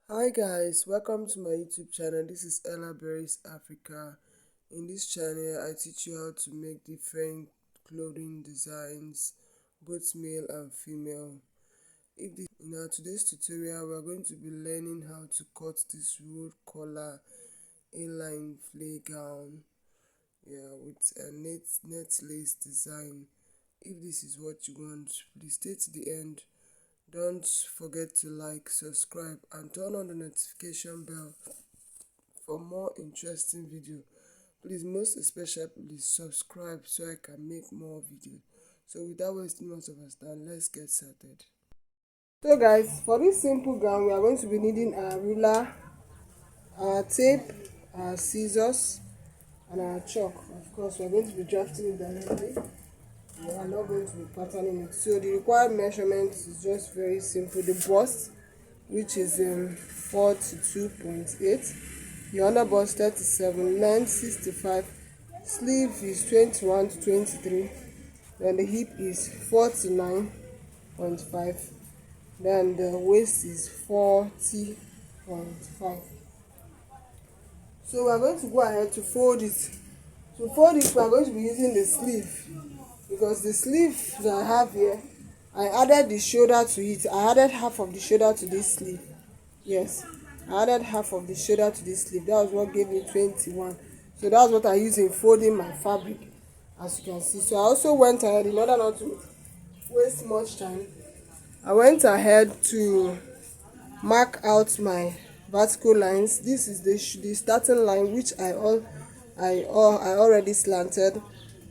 Hi guys, welcome to my YouTube channel. This is Ella Berries Africa. In this channel, I teach you how to make different clothing designs, both male and female. In our today's tutorial, we are going to be learning how to cut this roll collar A-line flay gown, with a net lace design. If this is what you want, please stay to the end. Don't forget to like, subscribe, and turn on the notification bell for more interesting video. Please, most especially, please subscribe so I can make more videos. So without wasting much of our time, let's get started. So guys, for this simple gown, we are going to be needing our ruler, our tape, our scissors, and our chalk. Of course, we are going to be drafting it directly. We are not going to be patterning it. So the required measurement is just very simple. The bust, which is 42.8, the under bust 37, length 65, sleeve is 21 to 23, then the hip is 49.5, then the waist is 40.5. So we are going to go ahead to fold it. To fold it, we are going to be using the sleeve, because the sleeve that I have here, I added the shoulder to it. I added half of the shoulder to this sleeve. Yes, I added half of the shoulder to this sleeve. That was what gave me 21. So that's what I use in folding my fabric, as you can see. So I also went ahead, in order not to waste much time, I went ahead to mark out my vertical lines. This is the starting line, which I already slanted.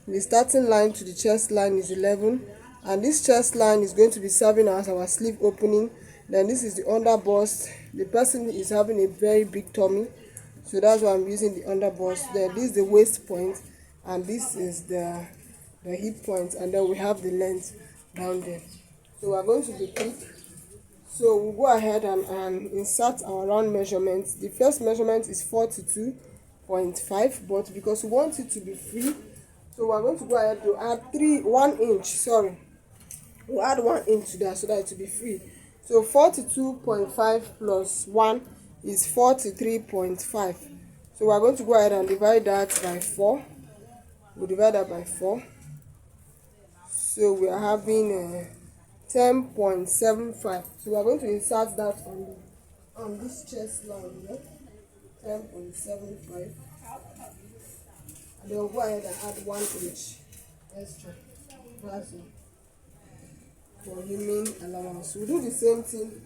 The starting line to the chest line is 11, and this chest line is going to be serving as our sleeve opening. Then this is the under bust. The person is having a very big tummy, so that's why I'm using the under bust. Then this is the waist point, and this is the hip point, and then we have the length down there. So we're going to be quick. So we'll go ahead and insert our round measurements. The first measurement is 42.5, but because we want it to be free, so we're going to go ahead to add 1 inch. Sorry, we'll add 1 inch to that so that it will be free. So 42.5 plus 1 is 43.5. So we're going to go ahead and divide that by 4. We'll divide that by 4. So we are having 10.75. So we are going to insert that on this chest line here. 10.75. And then we'll go ahead and add 1 inch extra. That's it. For hemming allowance. We'll do the same thing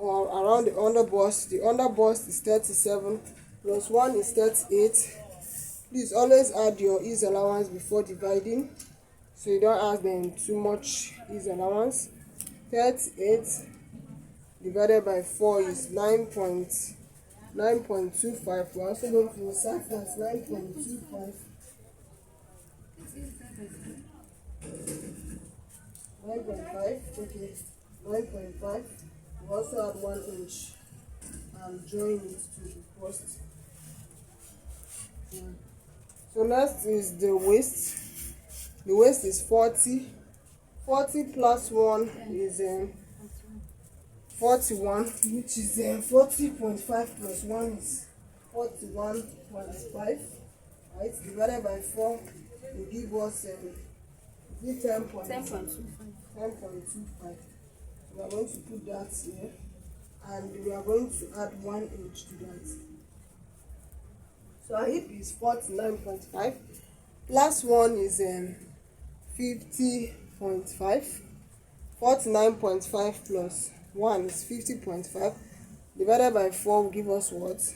around the under bust. The under bust is 37 plus 1 is 38. Please always add your ease allowance before dividing, so you don't add them too much ease allowance. 38 divided by 4 is 9.25. We're also going to insert that 9.25. 9.5, okay, 9.5. We also add 1 inch and join it to the bust. So next is the waist. The waist is 40. 40 plus 1 is 41, which is 40.5 plus 1 is 41.5. Right, divided by 4 will give us 10.25. We are going to put that here, and we are going to add 1 inch to that. So our hip is 49.5 plus 1 is 50.5. 49.5 plus 1 is 50.5. Divided by 4 will give us what?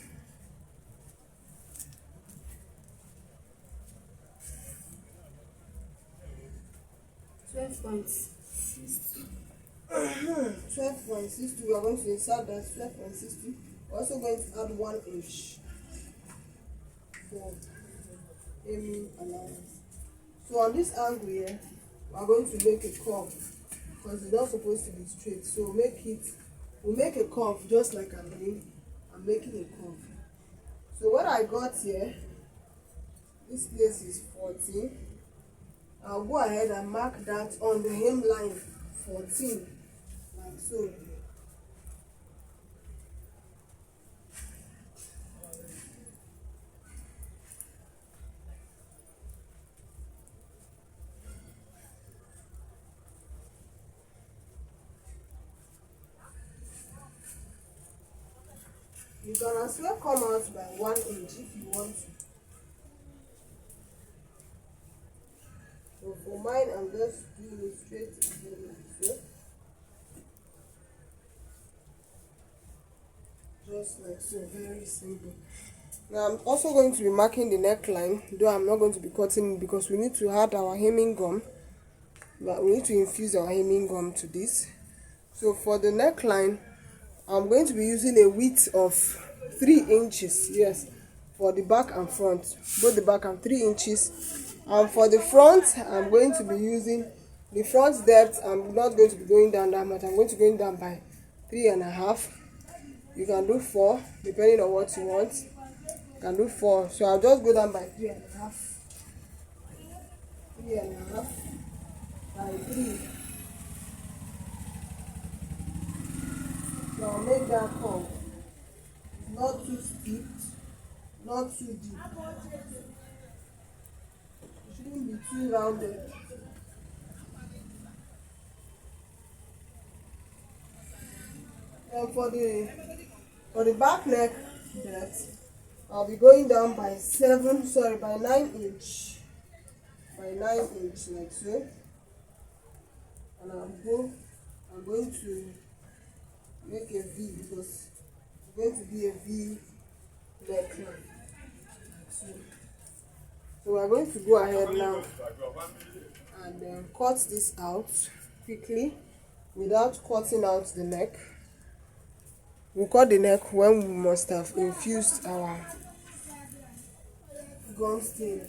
12.60. 12.60. We are going to insert that 12.60. We're also going to add 1 inch for hemming allowance. So on this angle here, we are going to make a curve, because it's not supposed to be straight. So we'll make a curve just like I'm doing. I'm making a curve. So what I got here, this place is 14. I'll go ahead and mark that on the hem line 14, like so. You can as well come out by 1 inch if you want to. So for mine, I'm just doing it straight like so. Just like so, very simple. Now I'm also going to be marking the neckline, though I'm not going to be cutting it because we need to add our hemming gum. But we need to infuse our hemming gum to this. So for the neckline, I'm going to be using a width of 3 inches. Yes, for the back and front, both the back and 3 inches. And for the front, I'm going to be using the front depth. I'm not going to be going down that much. I'm going to be going down by 3.5. You can do 4 depending on what you want. You can do 4. So I'll just go down by 3.5. 3.5 by 3. So I'll make that curve. Not too steep, not too deep. It shouldn't be too rounded. And for the back neck depth, I'll be going down by 9 inch. By 9 inch like so. And I'm going to make a V because it's going to be a V neckline. So we're going to go ahead now and cut this out quickly without cutting out the neck. We'll cut the neck when we must have infused our gum stain.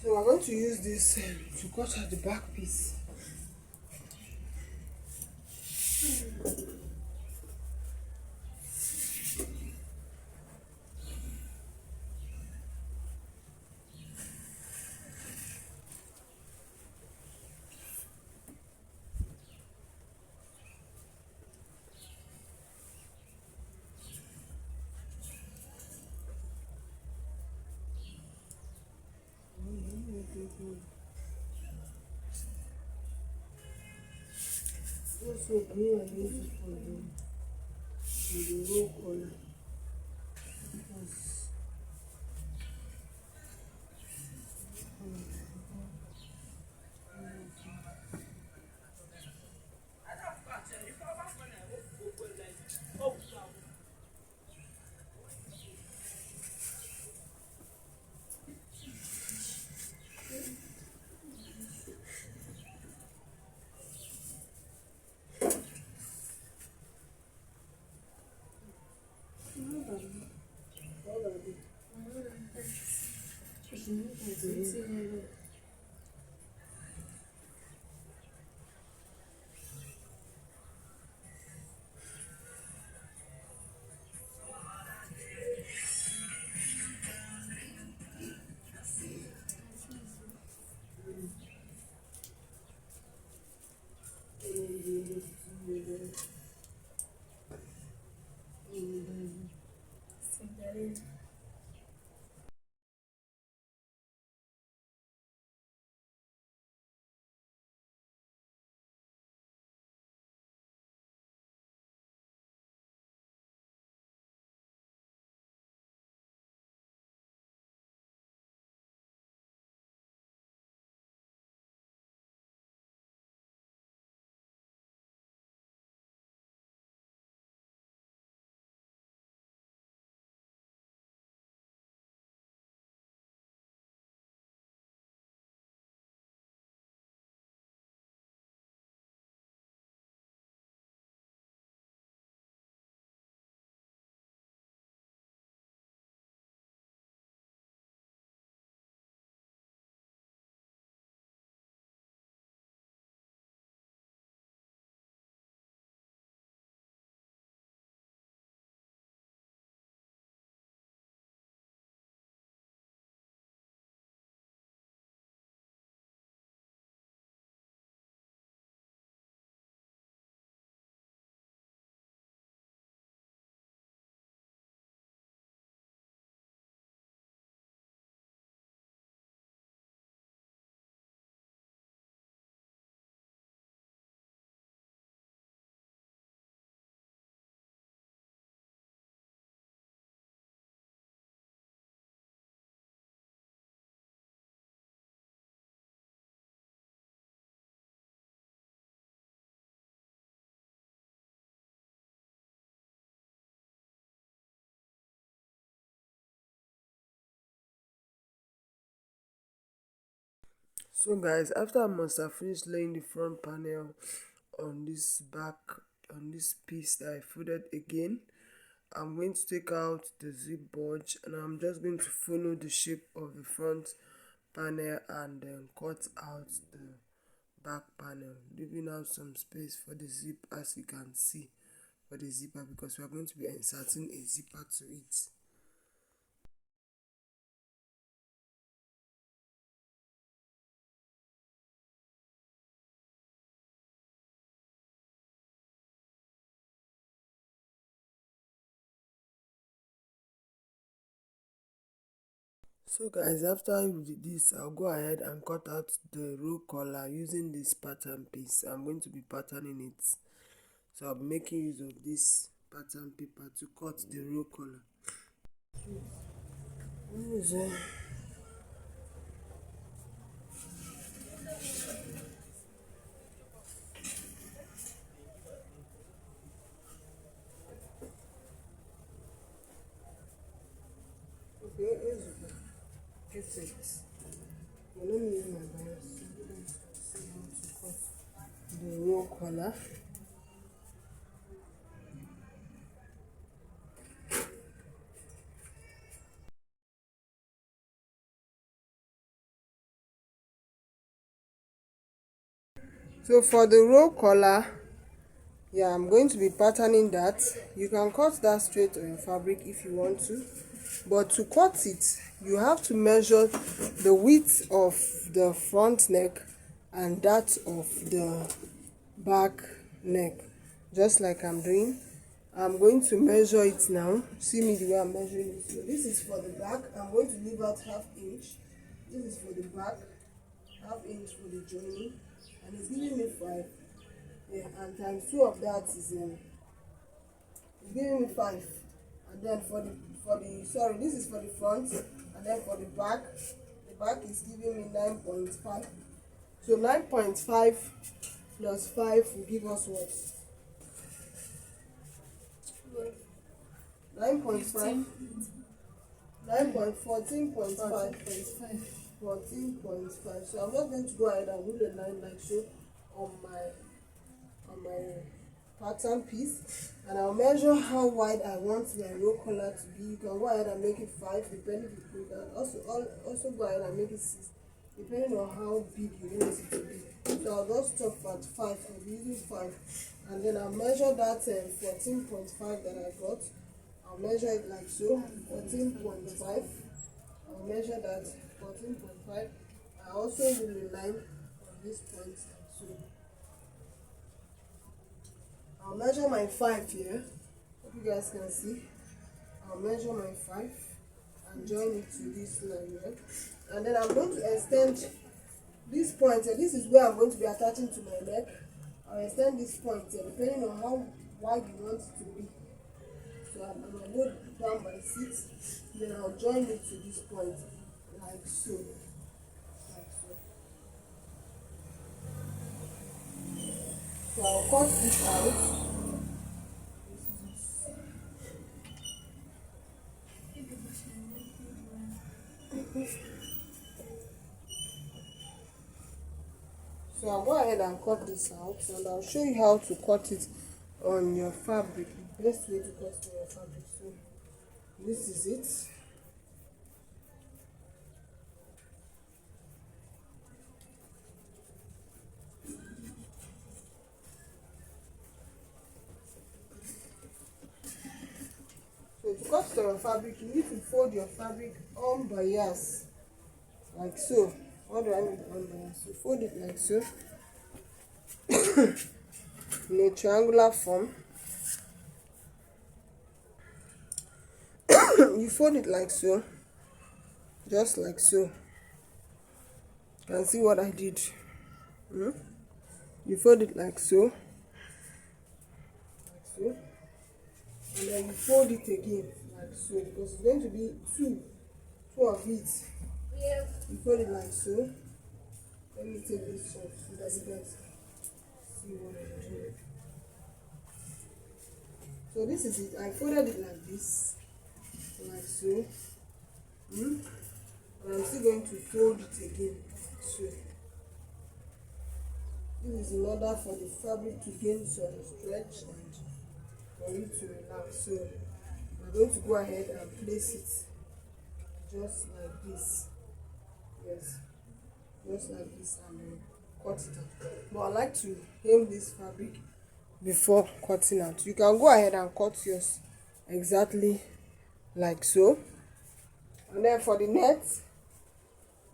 So we're going to use this to cut out the back piece. Also, green and beautiful the raw color. So guys, after I must have finished laying the front panel on this piece that I folded again, I'm going to take out the zip budge and I'm just going to follow the shape of the front panel and then cut out the back panel, leaving out some space for the zip, as you can see, for the zipper, because we are going to be inserting a zipper to it. So guys, after this, I'll go ahead and cut out the row collar using this pattern piece. I'm going to be patterning it, so I'll be making use of this pattern paper to cut the row collar. Okay, get it. Well, let me use my bias to see how to cut the row collar. So for the row collar, yeah, I'm going to be patterning that. You can cut that straight on your fabric if you want to, but to cut it, you have to measure the width of the front neck and that of the back neck, just like I'm doing. I'm going to measure it now. See me the way I'm measuring it. So this is for the back. I'm going to leave out ½ inch. This is for the back, ½ inch for the joining, and it's giving me 5. Yeah, and times 2 of that is it's giving me 5. And then for the sorry, this is for the front, and then for the back is giving me 9.5. So 9.5 plus 5 will give us what? 9.5, 14.5. 14.5. So I'm not going to go ahead and rule a line like so on my pattern piece, and I'll measure how wide I want my row collar to be. You can go ahead and make it 5 depending. You can also go ahead and make it 6 depending on how big you want it to be. So I'll just stop at 5. I'll be using 5, and then I'll measure that 14.5 that I got. I'll measure it like so, 14.5. I'll measure that 14.5. I also will a line on this point, so I'll measure my 5 here. Hope you guys can see. I'll measure my 5 and join it to this line here. And then I'm going to extend this point here. This is where I'm going to be attaching to my neck. I'll extend this point here depending on how wide you want it to be. So I'm going to go down by 6. Then I'll join it to this point like so. So I'll cut this out. So I'll go ahead and cut this out, and I'll show you how to cut it on your fabric. The best way to cut on your fabric. So this is it. So to cut on your fabric, you need to fold your fabric on bias, like so. What do I mean on bias? So fold it like so, in a triangular form. You fold it like so, just like so. You can see what I did. You fold it like so, and then you fold it again like so, because it's going to be two of it. You fold it like so. Let me take this off so that you guys see what I'm doing. So this is it. I folded it like this, like so. And I'm still going to fold it again, so. This is in order for the fabric to gain some stretch and for you to relax. So we're going to go ahead and place it just like this. Yes, just like this, and cut it out. But I like to hem this fabric before cutting out. You can go ahead and cut yours exactly like so. And then for the net,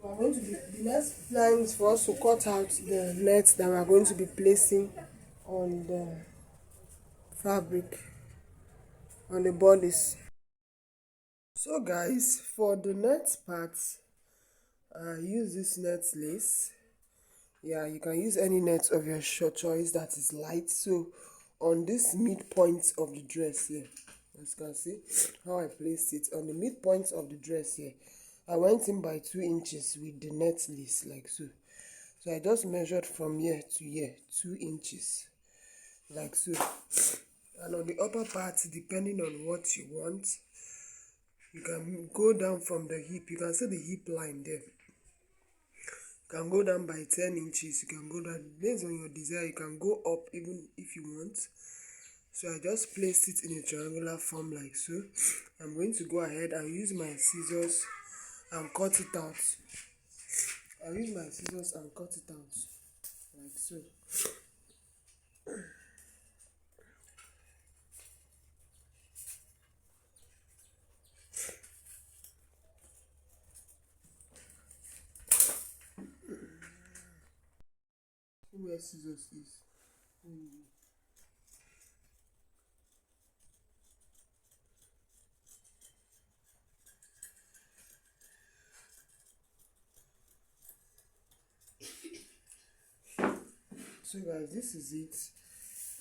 we are going to be, the next plan is for us to cut out the net that we are going to be placing on the fabric, on the bodice. So guys, for the net part, use this net lace. Yeah, you can use any net of your choice that is light. So on this midpoint of the dress here, as you can see how I placed it on the midpoint of the dress here, I went in by 2 inches with the net lace like so. So I just measured from here to here 2 inches like so. And on the upper part, depending on what you want, you can go down from the hip. You can see the hip line there. You can go down by 10 inches. You can go down based on your desire. You can go up even if you want. So I just placed it in a triangular form like so. I'm going to go ahead and use my scissors and cut it out. I'll use my scissors and cut it out like so. Where scissors is. So guys, this is it.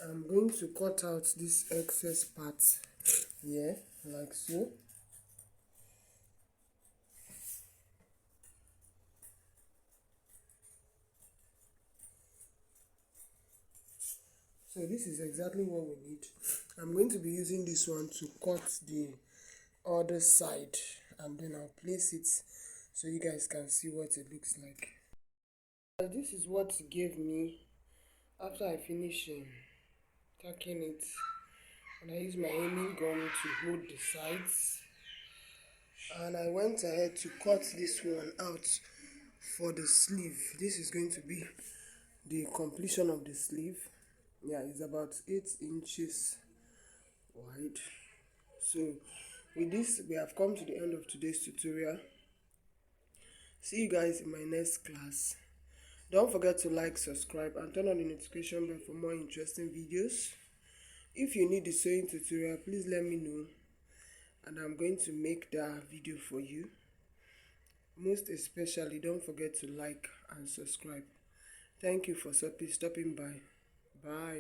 I'm going to cut out this excess part here like so. So this is exactly what we need. I'm going to be using this one to cut the other side, and then I'll place it so you guys can see what it looks like. This is what it gave me after I finish tacking it, and I use my hemming gum to hold the sides, and I went ahead to cut this one out for the sleeve. This is going to be the completion of the sleeve. Yeah, it's about 8 inches wide. So with this, we have come to the end of today's tutorial. See you guys in my next class. Don't forget to like, subscribe, and turn on the notification bell for more interesting videos. If you need the sewing tutorial, please let me know, and I'm going to make that video for you. Most especially, don't forget to like and subscribe. Thank you for stopping by. Bye.